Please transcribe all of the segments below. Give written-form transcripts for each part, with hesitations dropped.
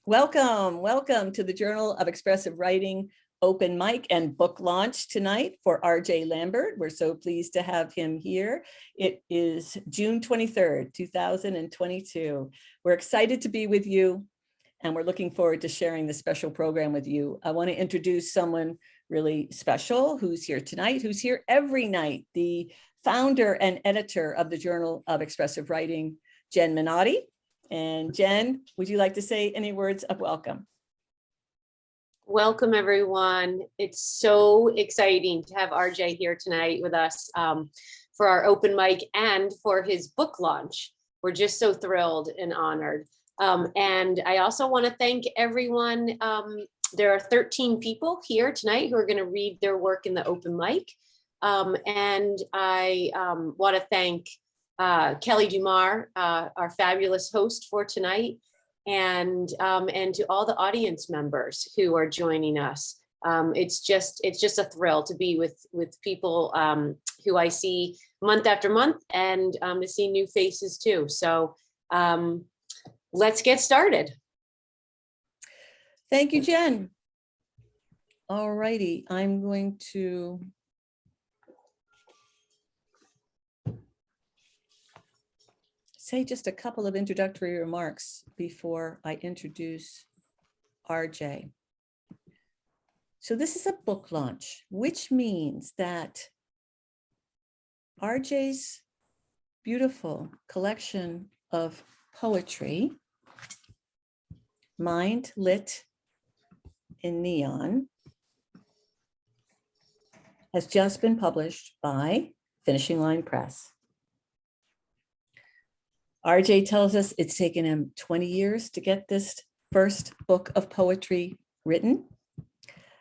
Welcome to the Journal of Expressive Writing open mic and book launch tonight for RJ Lambert. We're so pleased to have him here. It is June 23rd, 2022. We're excited to be with you, and we're looking forward to sharing this special program with you. I want to introduce someone really special who's here tonight, who's here every night, the founder and editor of the Journal of Expressive Writing, Jen Minotti. And Jen, would you like to say any words of welcome? Welcome, everyone. It's so exciting to have RJ here tonight with us for our open mic and for his book launch. We're just so thrilled and honored. And I also want to thank everyone. There are 13 people here tonight who are going to read their work in the open mic. And I want to thank Kelly Dumar, our fabulous host for tonight, and to all the audience members who are joining us. It's just a thrill to be with people who I see month after month, and to see new faces too. So let's get started. Thank you, Jen. All righty, I'm going to say just a couple of introductory remarks before I introduce RJ. So this is a book launch, which means that RJ's beautiful collection of poetry, Mind Lit in Neon, has just been published by Finishing Line Press. RJ tells us it's taken him 20 years to get this first book of poetry written.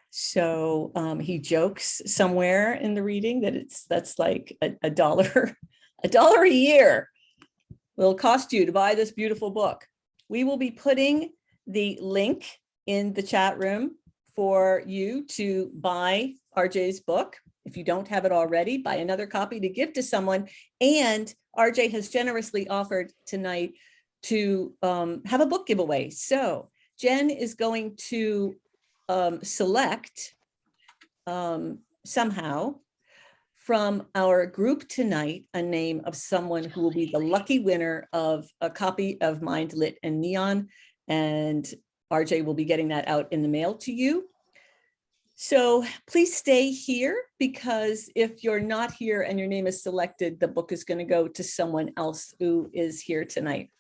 So he jokes somewhere in the reading that that's like a dollar a year will cost you to buy this beautiful book. We will be putting the link in the chat room for you to buy RJ's book. If you don't have it already, buy another copy to give to someone. And RJ has generously offered tonight to have a book giveaway. So Jen is going to select somehow from our group tonight a name of someone who will be the lucky winner of a copy of Mind Lit and Neon. And RJ will be getting that out in the mail to you. So please stay here, because if you're not here and your name is selected, the book is going to go to someone else who is here tonight.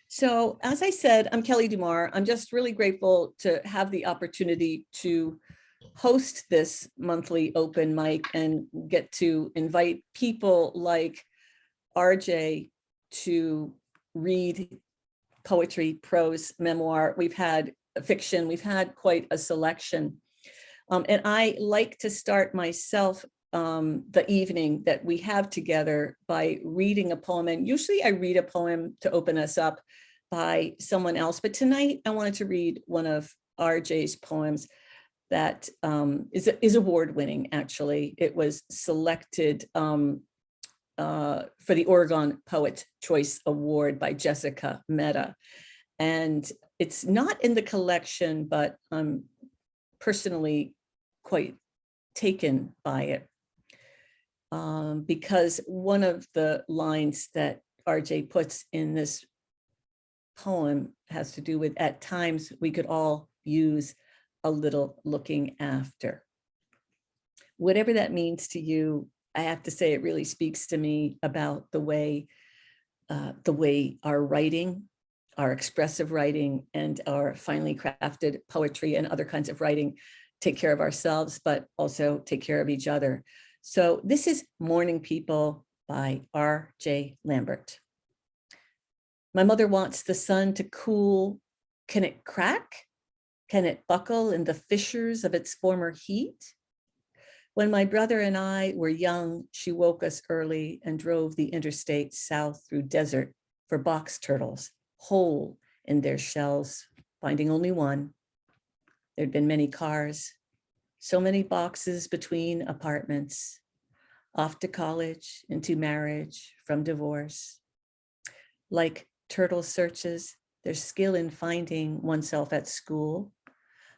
So as I said, I'm Kelly Dumar. I'm just really grateful to have the opportunity to host this monthly open mic and get to invite people like RJ to read poetry, prose, memoir. We've had fiction, we've had quite a selection. And I like to start myself the evening that we have together by reading a poem. And usually I read a poem to open us up by someone else. But tonight I wanted to read one of RJ's poems that is award-winning, actually. It was selected for the Oregon Poet Choice Award by Jessica Mehta. And it's not in the collection, but I'm personally quite taken by it because one of the lines that RJ puts in this poem has to do with, at times we could all use a little looking after. Whatever that means to you, I have to say it really speaks to me about the way our writing, our expressive writing, and our finely crafted poetry and other kinds of writing take care of ourselves, but also take care of each other. So this is Morning People by RJ Lambert. My mother wants the sun to cool. Can it crack? Can it buckle in the fissures of its former heat? When my brother and I were young, she woke us early and drove the interstate south through desert for box turtles, whole in their shells, finding only one. There'd been many cars, so many boxes between apartments, off to college, into marriage, from divorce. Like turtle searches, their skill in finding oneself at school,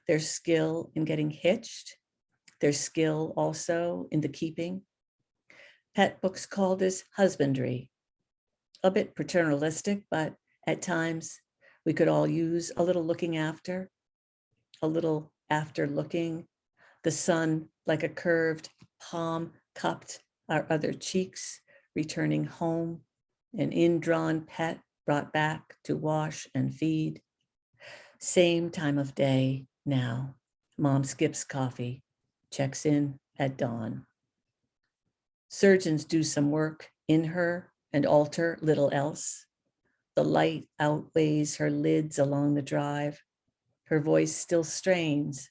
their skill in getting hitched, their skill also in the keeping. Pet books call this husbandry, a bit paternalistic, but at times we could all use a little looking after, a little after looking, the sun like a curved palm cupped our other cheeks, returning home, an indrawn pet brought back to wash and feed. Same time of day now. Mom skips coffee, checks in at dawn. Surgeons do some work in her and alter little else. The light outweighs her lids along the drive. Her voice still strains.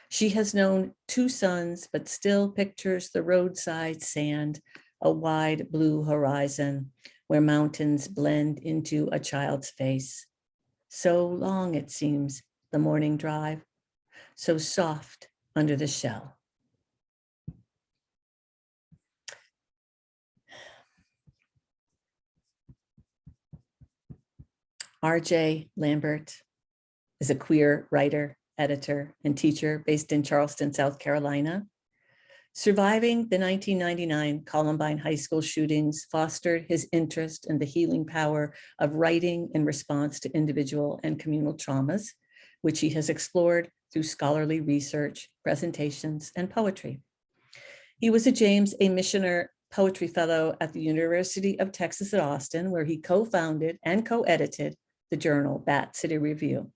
She has known 2 sons, but still pictures the roadside sand, a wide blue horizon where mountains blend into a child's face. So long, it seems, the morning drive, so soft under the shell. R.J. Lambert is a queer writer, editor, and teacher based in Charleston, South Carolina. Surviving the 1999 Columbine High School shootings fostered his interest in the healing power of writing in response to individual and communal traumas, which he has explored through scholarly research, presentations, and poetry. He was a James A. Missioner Poetry Fellow at the University of Texas at Austin, where he co-founded and co-edited the journal Bat City Review.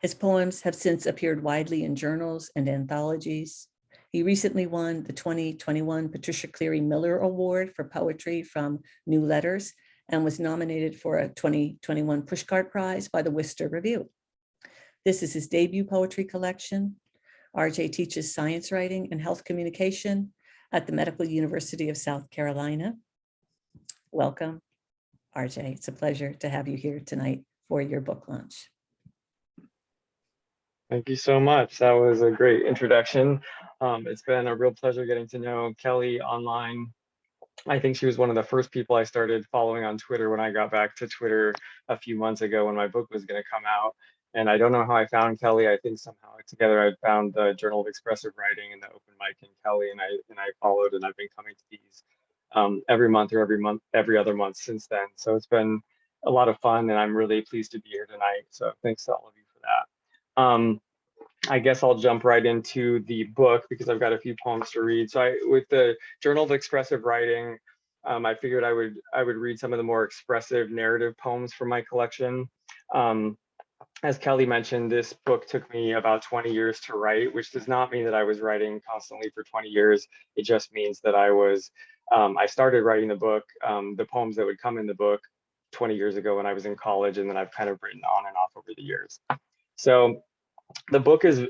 His poems have since appeared widely in journals and anthologies. He recently won the 2021 Patricia Cleary Miller Award for Poetry from New Letters and was nominated for a 2021 Pushcart Prize by the Worcester Review. This is his debut poetry collection. RJ teaches science writing and health communication at the Medical University of South Carolina. Welcome, RJ. It's a pleasure to have you here tonight for your book launch. Thank you so much. That was a great introduction. It's been a real pleasure getting to know Kelly online. I think she was one of the first people I started following on Twitter when I got back to Twitter a few months ago when my book was going to come out. And I don't know how I found Kelly. I think somehow together I found the Journal of Expressive Writing and the open mic and Kelly, and I followed, and I've been coming to these every month or every other month since then. So it's been a lot of fun, and I'm really pleased to be here tonight. So thanks to all of you for that. I guess I'll jump right into the book because I've got a few poems to read. So with the Journal of Expressive Writing, I figured I would read some of the more expressive narrative poems from my collection. As Kelly mentioned, this book took me about 20 years to write, which does not mean that I was writing constantly for 20 years. It just means that I started writing the book, the poems that would come in the book 20 years ago when I was in college, and then I've kind of written on and off over the years. So the book is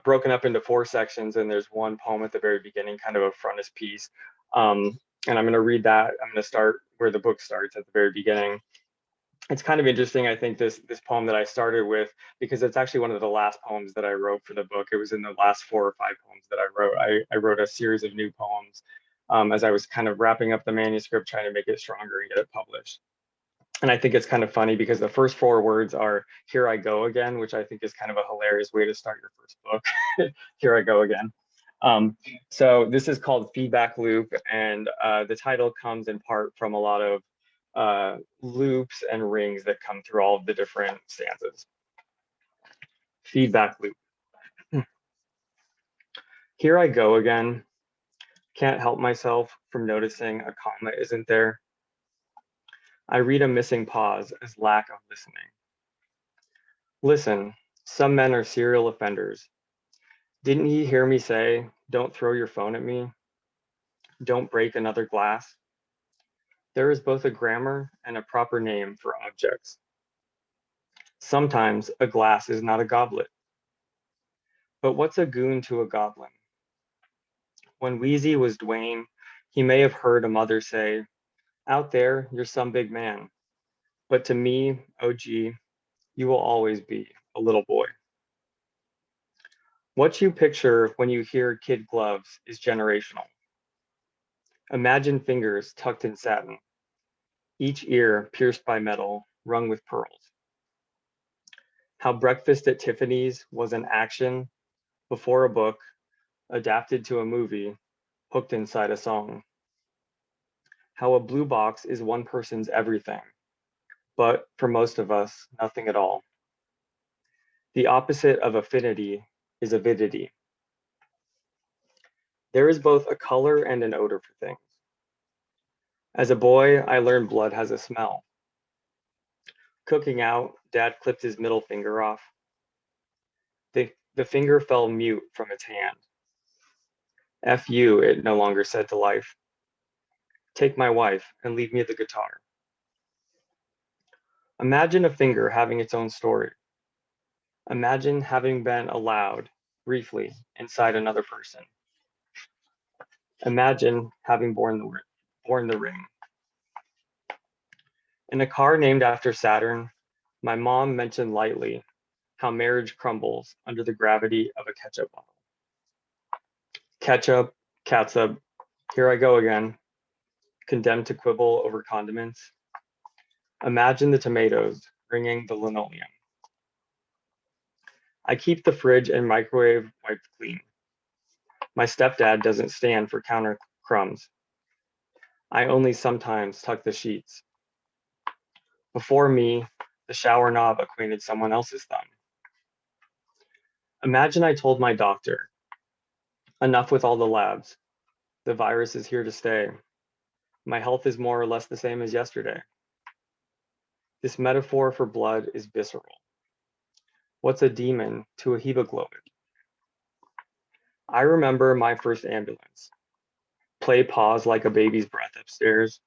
broken up into 4 sections, and there's one poem at the very beginning, kind of a frontispiece. And I'm going to read that. I'm going to start where the book starts at the very beginning. It's kind of interesting, I think, this poem that I started with, because it's actually one of the last poems that I wrote for the book. It was in the last 4 or 5 poems that I wrote. I wrote a series of new poems as I was kind of wrapping up the manuscript, trying to make it stronger and get it published. And I think it's kind of funny because the first 4 words are "Here I go again," which I think is kind of a hilarious way to start your first book. Here I go again. So this is called Feedback Loop, and the title comes in part from a lot of loops and rings that come through all of the different stanzas. Feedback loop. Here I go again. Can't help myself from noticing a comma isn't there. I read a missing pause as lack of listening. Listen, some men are serial offenders. Didn't he hear me say, don't throw your phone at me? Don't break another glass? There is both a grammar and a proper name for objects. Sometimes a glass is not a goblet. But what's a goon to a goblin? When Wheezy was Dwayne, he may have heard a mother say, out there, you're some big man. But to me, oh gee, you will always be a little boy. What you picture when you hear kid gloves is generational. Imagine fingers tucked in satin, each ear pierced by metal, rung with pearls. How Breakfast at Tiffany's was an action before a book, adapted to a movie, hooked inside a song. How a blue box is one person's everything, but for most of us, nothing at all. The opposite of affinity is avidity. There is both a color and an odor for things. As a boy, I learned blood has a smell. Cooking out, Dad clipped his middle finger off. The finger fell mute from its hand. F you, it no longer said to life. Take my wife and leave me the guitar. Imagine a finger having its own story. Imagine having been allowed, briefly, inside another person. Imagine having borne the ring. In a car named after Saturn, my mom mentioned lightly how marriage crumbles under the gravity of a ketchup bottle. Ketchup, catsup, here I go again, condemned to quibble over condiments. Imagine the tomatoes ringing the linoleum. I keep the fridge and microwave wiped clean. My stepdad doesn't stand for counter crumbs. I only sometimes tuck the sheets. Before me, the shower knob acquainted someone else's thumb. Imagine I told my doctor, enough with all the labs. The virus is here to stay. My health is more or less the same as yesterday. This metaphor for blood is visceral. What's a demon to a hemoglobin? I remember my first ambulance. Play pause like a baby's breath upstairs.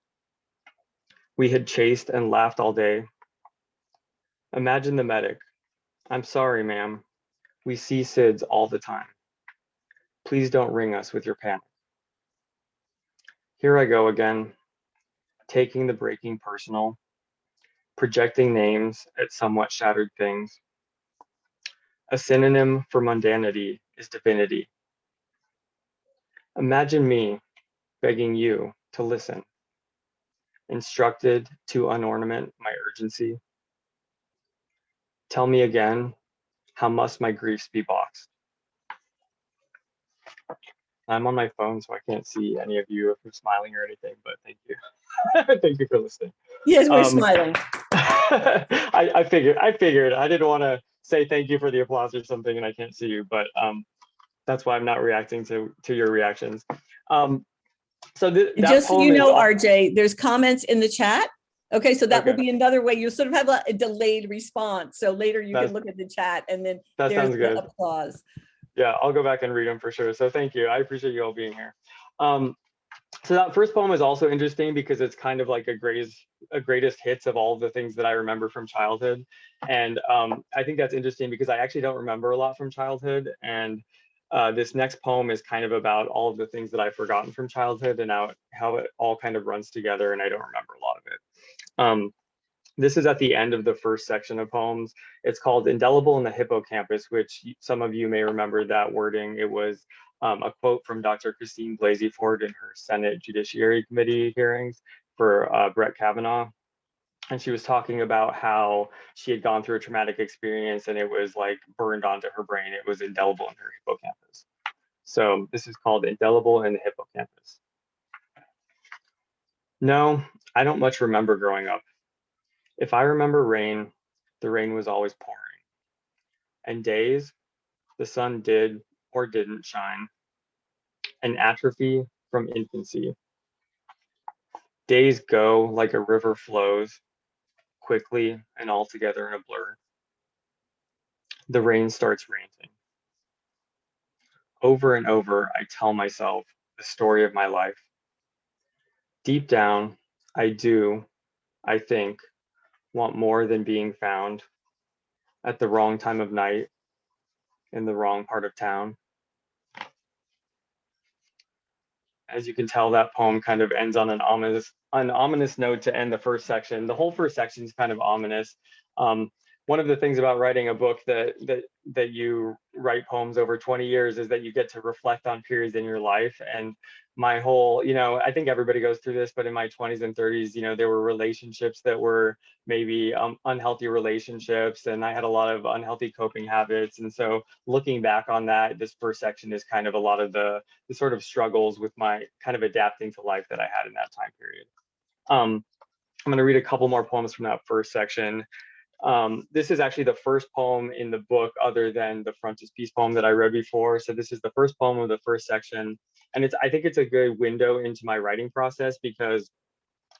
We had chased and laughed all day. Imagine the medic. I'm sorry, ma'am. We see SIDS all the time. Please don't ring us with your panic. Here I go again, taking the breaking personal, projecting names at somewhat shattered things. A synonym for mundanity is divinity. Imagine me begging you to listen, instructed to unornament my urgency. Tell me again, how must my griefs be boxed? I'm on my phone, so I can't see any of you if you're smiling or anything, but thank you. Thank you for listening. Yes, we're smiling. I figured I didn't want to say thank you for the applause or something and I can't see you, but that's why I'm not reacting to your reactions. So that just so poem you is know, RJ, there's comments in the chat. Okay, so that will Okay. be another way you sort of have a delayed response. So later you can look at the chat and then That there's sounds good. the applause. Yeah, I'll go back and read them for sure. So thank you. I appreciate you all being here. So that first poem is also interesting because it's kind of like a greatest hits of all the things that I remember from childhood. And I think that's interesting because I actually don't remember a lot from childhood. And this next poem is kind of about all of the things that I've forgotten from childhood and how it all kind of runs together and I don't remember a lot of it. This is at the end of the first section of poems. It's called Indelible in the Hippocampus, which some of you may remember that wording. It was a quote from Dr. Christine Blasey Ford in her Senate Judiciary Committee hearings for Brett Kavanaugh. And she was talking about how she had gone through a traumatic experience and it was like burned onto her brain. It was indelible in her hippocampus. So this is called Indelible in the Hippocampus. No, I don't much remember growing up. If I remember rain, the rain was always pouring. And days, the sun did or didn't shine. An atrophy from infancy. Days go like a river flows, quickly and altogether in a blur. The rain starts ranting. Over and over, I tell myself the story of my life. Deep down, I think, want more than being found at the wrong time of night in the wrong part of town. As you can tell, that poem kind of ends on an ominous note to end the first section. The whole first section is kind of ominous. one of the things about writing a book that you write poems over 20 years is that you get to reflect on periods in your life. And my whole, I think everybody goes through this, but in my 20s and 30s, there were relationships that were maybe unhealthy relationships, and I had a lot of unhealthy coping habits. And so looking back on that, this first section is kind of a lot of the sort of struggles with my kind of adapting to life that I had in that time period. I'm going to read a couple more poems from that first section. This is actually the first poem in the book other than the frontispiece poem that I read before. So this is the first poem of the first section. And I think it's a good window into my writing process, because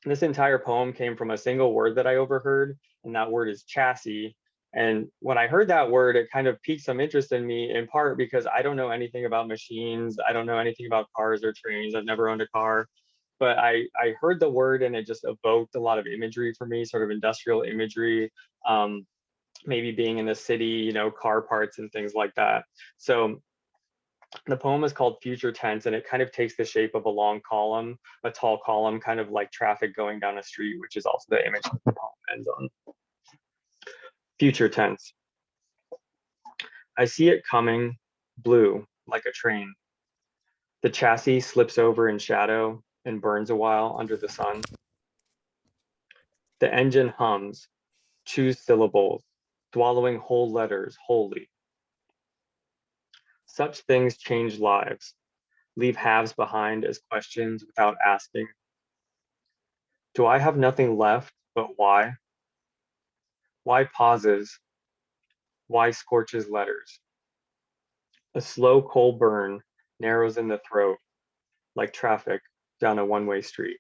this entire poem came from a single word that I overheard, and that word is chassis. And when I heard that word, it kind of piqued some interest in me, in part because I don't know anything about machines. I don't know anything about cars or trains. I've never owned a car. But I heard the word and it just evoked a lot of imagery for me, sort of industrial imagery, maybe being in the city, car parts and things like that. So the poem is called Future Tense, and it kind of takes the shape of a long column, a tall column, kind of like traffic going down a street, which is also the image that the poem ends on. Future Tense. I see it coming, blue, like a train. The chassis slips over in shadow and burns a while under the sun. The engine hums, chews syllables, swallowing whole letters wholly. Such things change lives, leave halves behind as questions without asking. Do I have nothing left but why? Why pauses? Why scorches letters? A slow coal burn narrows in the throat, like traffic down a one-way street.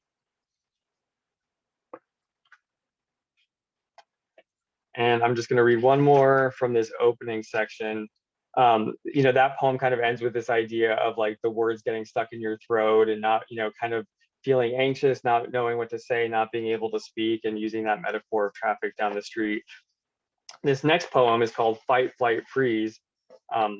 And I'm just going to read one more from this opening section. That poem kind of ends with this idea of like the words getting stuck in your throat and not, kind of feeling anxious, not knowing what to say, not being able to speak, and using that metaphor of traffic down the street. This next poem is called Fight, Flight, Freeze,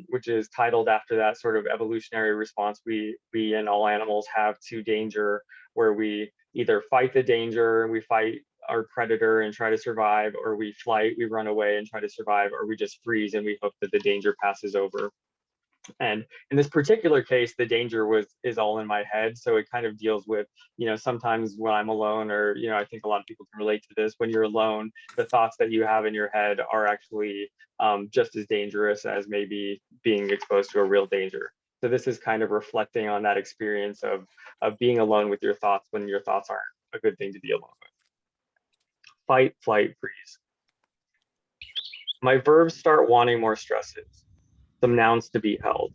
which is titled after that sort of evolutionary response we and all animals have to danger, where we either fight the danger, we fight our predator and try to survive, or we flight, we run away and try to survive, or we just freeze and we hope that the danger passes over. And in this particular case, the danger is all in my head. So it kind of deals with, sometimes when I'm alone, or, I think a lot of people can relate to this, when you're alone, the thoughts that you have in your head are actually just as dangerous as maybe being exposed to a real danger. So this is kind of reflecting on that experience of being alone with your thoughts when your thoughts aren't a good thing to be alone with. Fight, flight, freeze. My verbs start wanting more stresses, some nouns to be held,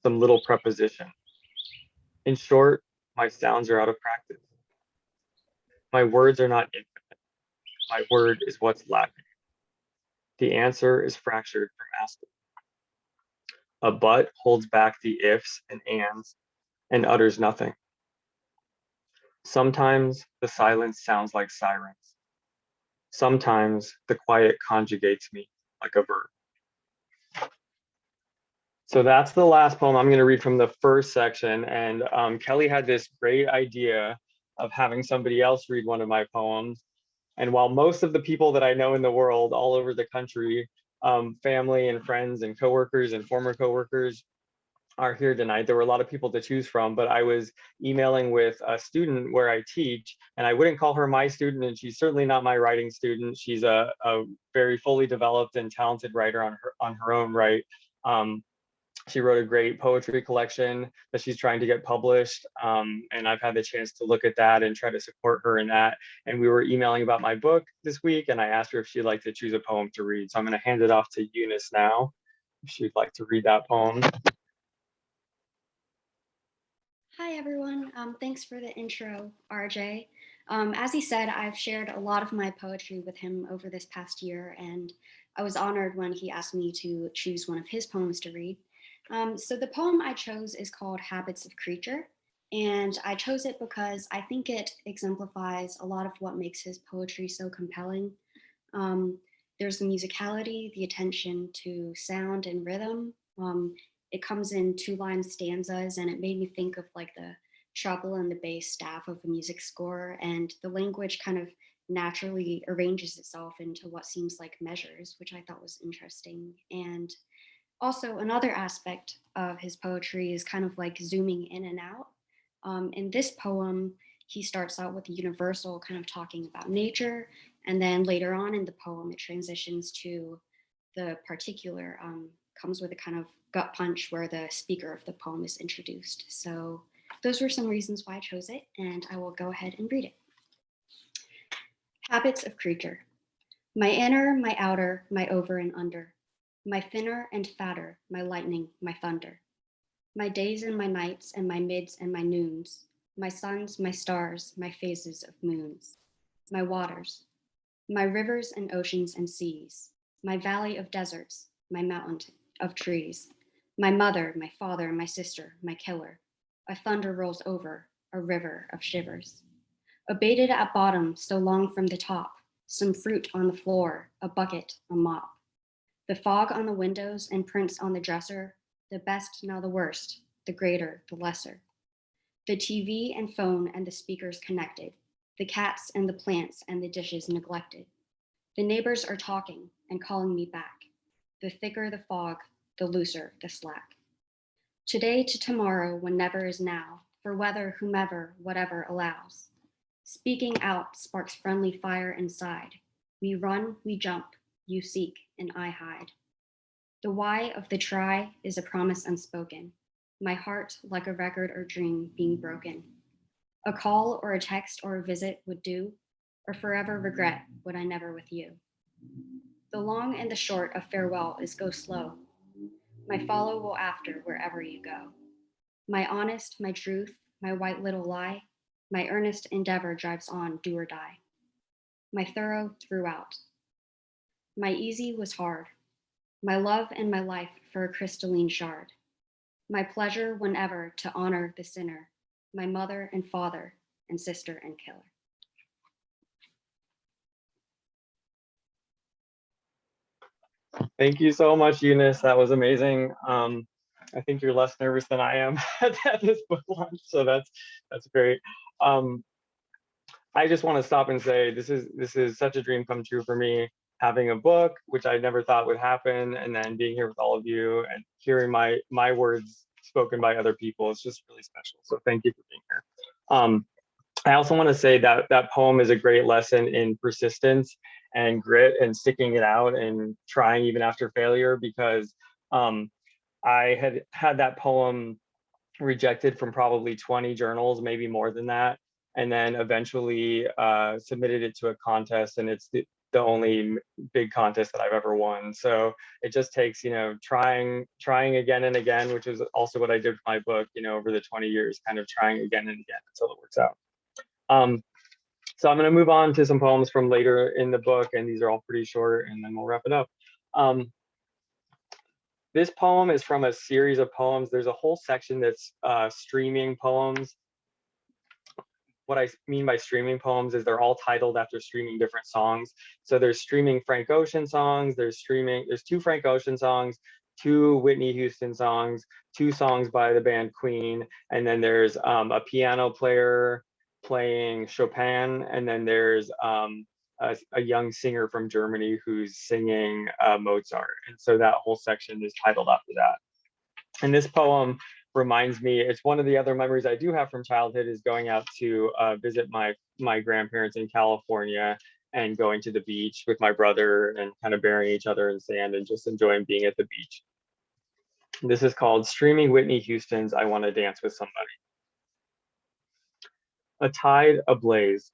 some little preposition. In short, my sounds are out of practice. My words are not infinite. My word is what's lacking. The answer is fractured from asking. A but holds back the ifs and ands and utters nothing. Sometimes the silence sounds like sirens. Sometimes the quiet conjugates me like a verb. So that's the last poem I'm going to read from the first section. And Kelly had this great idea of having somebody else read one of my poems. And while most of the people that I know in the world, all over the country, family and friends and coworkers and former coworkers are here tonight, there were a lot of people to choose from, but I was emailing with a student where I teach, and I wouldn't call her my student, and she's certainly not my writing student. She's a very fully developed and talented writer on her own right. She wrote a great poetry collection that she's trying to get published. And I've had the chance to look at that and try to support her in that. And we were emailing about my book this week, and I asked her if she'd like to choose a poem to read. So I'm going to hand it off to Eunice now, if she'd like to read that poem. Hi, everyone. Thanks for the intro, RJ. As he said, I've shared a lot of my poetry with him over this past year, and I was honored when he asked me to choose one of his poems to read. So the poem I chose is called Habits of Creature, and I chose it because I think it exemplifies a lot of what makes his poetry so compelling. There's the musicality, the attention to sound and rhythm. It comes in 2-line stanzas, and it made me think of like the treble and the bass staff of a music score, and the language kind of naturally arranges itself into what seems like measures, which I thought was interesting. And also, another aspect of his poetry is kind of like zooming in and out. In this poem, he starts out with the universal, kind of talking about nature, and then later on in the poem, it transitions to the particular, comes with a kind of gut punch where the speaker of the poem is introduced. So those were some reasons why I chose it, and I will go ahead and read it. Habits of creature. My inner, my outer, my over and under, my thinner and fatter, my lightning, my thunder, my days and my nights and my mids and my noons, my suns, my stars, my phases of moons, my waters, my rivers and oceans and seas, my valley of deserts, my mountain of trees, my mother, my father, my sister, my killer, a thunder rolls over, a river of shivers. Abated at bottom, so long from the top, some fruit on the floor, a bucket, a mop. The fog on the windows and prints on the dresser, the best, now the worst, the greater, the lesser. The TV and phone and the speakers connected, the cats and the plants and the dishes neglected. The neighbors are talking and calling me back. The thicker the fog, the looser the slack. Today to tomorrow when never is now, for whether whomever, whatever allows. Speaking out sparks friendly fire inside. We run, we jump, you seek, and I hide. The why of the try is a promise unspoken. My heart, like a record or dream, being broken. A call or a text or a visit would do, or forever regret what I never with you. The long and the short of farewell is go slow. My follow will after wherever you go. My honest, my truth, my white little lie, my earnest endeavor drives on, do or die. My thorough throughout. My easy was hard. My love and my life for a crystalline shard. My pleasure whenever to honor the sinner, my mother and father and sister and killer. Thank you so much, Eunice. That was amazing. I think you're less nervous than I am at this book launch, so that's great. I just want to stop and say this is such a dream come true for me, having a book, which I never thought would happen, and then being here with all of you and hearing my words spoken by other people. It's just really special. So thank you for being here. I also want to say that that poem is a great lesson in persistence and grit and sticking it out and trying even after failure, because I had that poem rejected from probably 20 journals, maybe more than that, and then eventually submitted it to a contest, and it's the only big contest that I've ever won. So it just takes, trying again and again, which is also what I did with my book, over the 20 years, kind of trying again and again until it works out. So I'm going to move on to some poems from later in the book, and these are all pretty short, and then we'll wrap it up. This poem is from a series of poems. There's a whole section that's streaming poems. What I mean by streaming poems is they're all titled after streaming different songs. So there's streaming Frank Ocean songs, there's 2 Frank Ocean songs, 2 Whitney Houston songs, 2 songs by the band Queen, and then there's a piano player playing Chopin, and then there's a young singer from Germany who's singing Mozart. And so that whole section is titled after that. And this poem reminds me, it's one of the other memories I do have from childhood, is going out to visit my grandparents in California and going to the beach with my brother and kind of burying each other in sand and just enjoying being at the beach. This is called Streaming Whitney Houston's I Want to Dance with Somebody. A tide ablaze.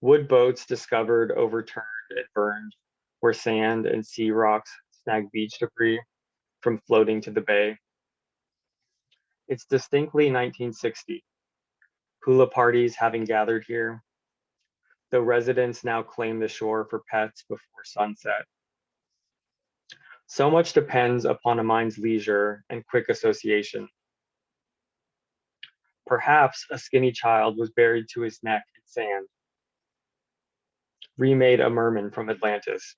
Wood boats discovered, overturned, and burned, where sand and sea rocks snag beach debris from floating to the bay. It's distinctly 1960, hula parties having gathered here, though residents now claim the shore for pets before sunset. So much depends upon a mind's leisure and quick association. Perhaps a skinny child was buried to his neck in sand, remade a merman from Atlantis.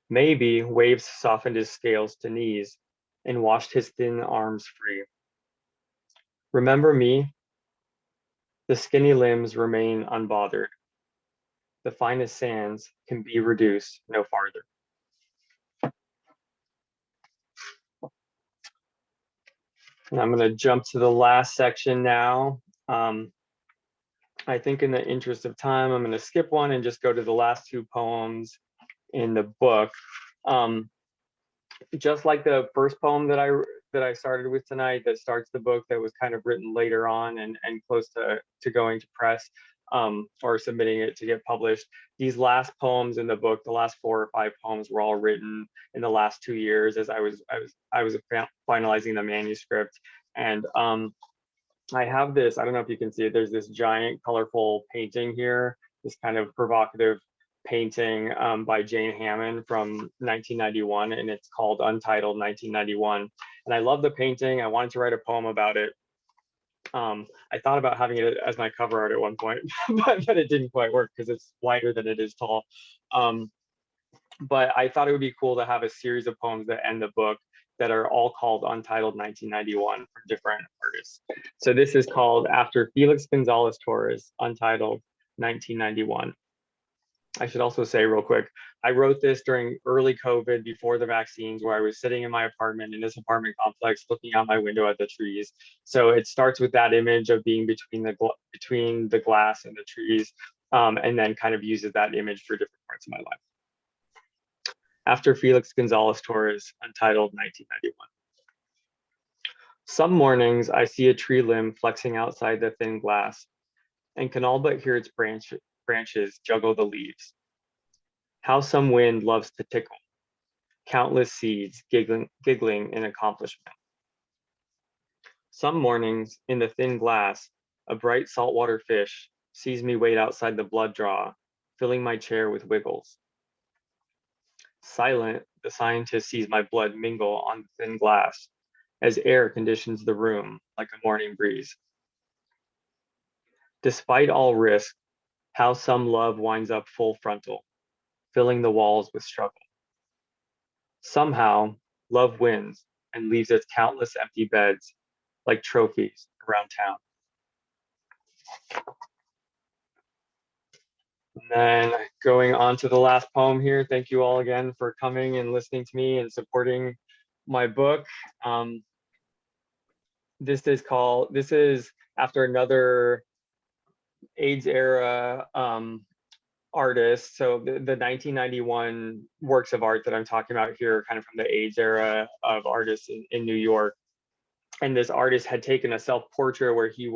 Maybe waves softened his scales to knees and washed his thin arms free. Remember me? The skinny limbs remain unbothered, the finest sands can be reduced no farther. And I'm going to jump to the last section now. I think in the interest of time, I'm going to skip one and just go to the last two poems in the book. Just like the first poem that I started with tonight, that starts the book, that was kind of written later on and close to going to press, or submitting it to get published. These last poems in the book, the last 4 or 5 poems, were all written in the last 2 years as I was finalizing the manuscript. And I have this, I don't know if you can see it, there's this giant colorful painting here, this kind of provocative painting by Jane Hammond from 1991, and it's called Untitled 1991. And I love the painting. I wanted to write a poem about it. I thought about having it as my cover art at one point, but it didn't quite work because it's wider than it is tall. But I thought it would be cool to have a series of poems that end the book that are all called Untitled 1991 from different artists. So this is called After Felix Gonzalez Torres, Untitled 1991. I should also say real quick, I wrote this during early COVID, before the vaccines, where I was sitting in my apartment, in this apartment complex, looking out my window at the trees. So it starts with that image of being between the glass and the trees, and then kind of uses that image for different parts of my life. After Felix Gonzalez Torres, Untitled 1991. Some mornings I see a tree limb flexing outside the thin glass and can all but hear its branches juggle the leaves. How some wind loves to tickle, countless seeds giggling in accomplishment. Some mornings in the thin glass, a bright saltwater fish sees me wait outside the blood draw, filling my chair with wiggles. Silent, the scientist sees my blood mingle on the thin glass as air conditions the room like a morning breeze. Despite all risk, how some love winds up full frontal, filling the walls with struggle. Somehow, love wins and leaves its countless empty beds like trophies around town. And then going on to the last poem here, thank you all again for coming and listening to me and supporting my book. This is after another AIDS era artist. So the 1991 works of art that I'm talking about here are kind of from the AIDS era of artists in New York. And this artist had taken a self-portrait where he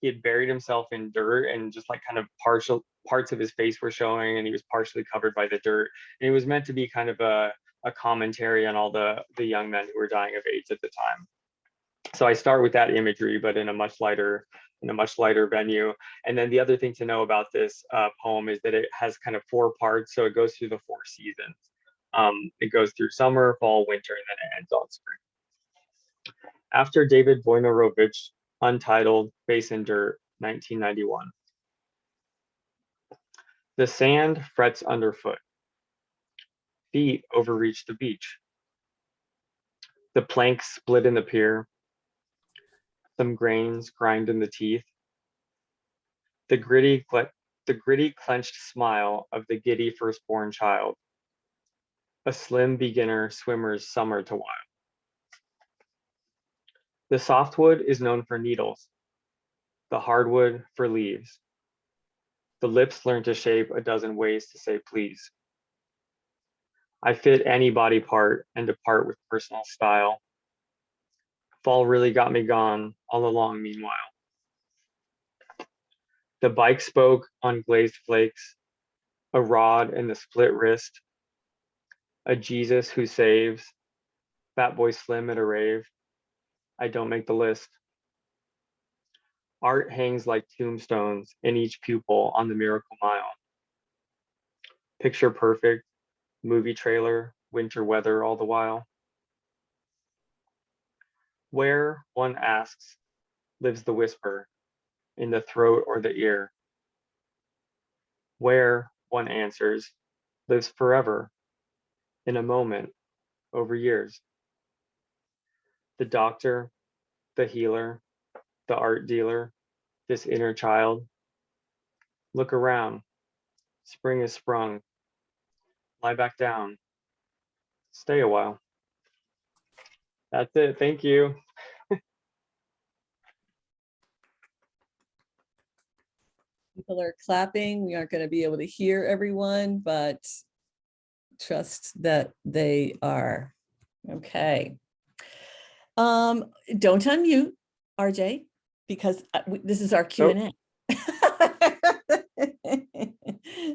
had buried himself in dirt, and just like kind of partial parts of his face were showing, and he was partially covered by the dirt. And it was meant to be kind of a commentary on all the young men who were dying of AIDS at the time. So I start with that imagery, but in a much lighter venue. And then the other thing to know about this poem is that it has kind of 4 parts. So it goes through the 4 seasons. It goes through summer, fall, winter, and then it ends on spring. After David Wojnarowicz, Untitled, Face and Dirt, 1991. The sand frets underfoot. Feet overreach the beach. The planks split in the pier. Some grains grind in the teeth. The gritty clenched smile of the giddy firstborn child. A slim beginner swimmer's summer to wild. The softwood is known for needles, the hardwood for leaves. The lips learn to shape a dozen ways to say please. I fit any body part and depart with personal style. Fall really got me gone all along meanwhile. The bike spoke on glazed flakes, a rod and the split wrist, a Jesus who saves, Fat Boy Slim at a rave. I don't make the list. Art hangs like tombstones in each pupil on the Miracle Mile. Picture perfect, movie trailer, winter weather all the while. Where, one asks, lives the whisper, in the throat or the ear? Where, one answers, lives forever, in a moment, over years. The doctor, the healer, the art dealer, this inner child. Look around, Spring is sprung. Lie back down. Stay a while. That's it. Thank you. People are clapping. We aren't going to be able to hear everyone, but trust that they are. Okay. Don't unmute, RJ, because this is our Q&A.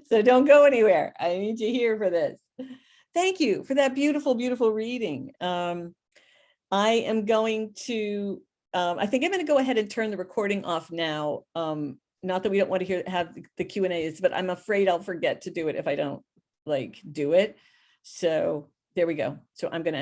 So don't go anywhere. I need you here for this. Thank you for that beautiful, beautiful reading. I am going to, I think I'm going to go ahead and turn the recording off now. Not that we don't want to have the Q&As, but I'm afraid I'll forget to do it if I don't do it. So there we go. So I'm going to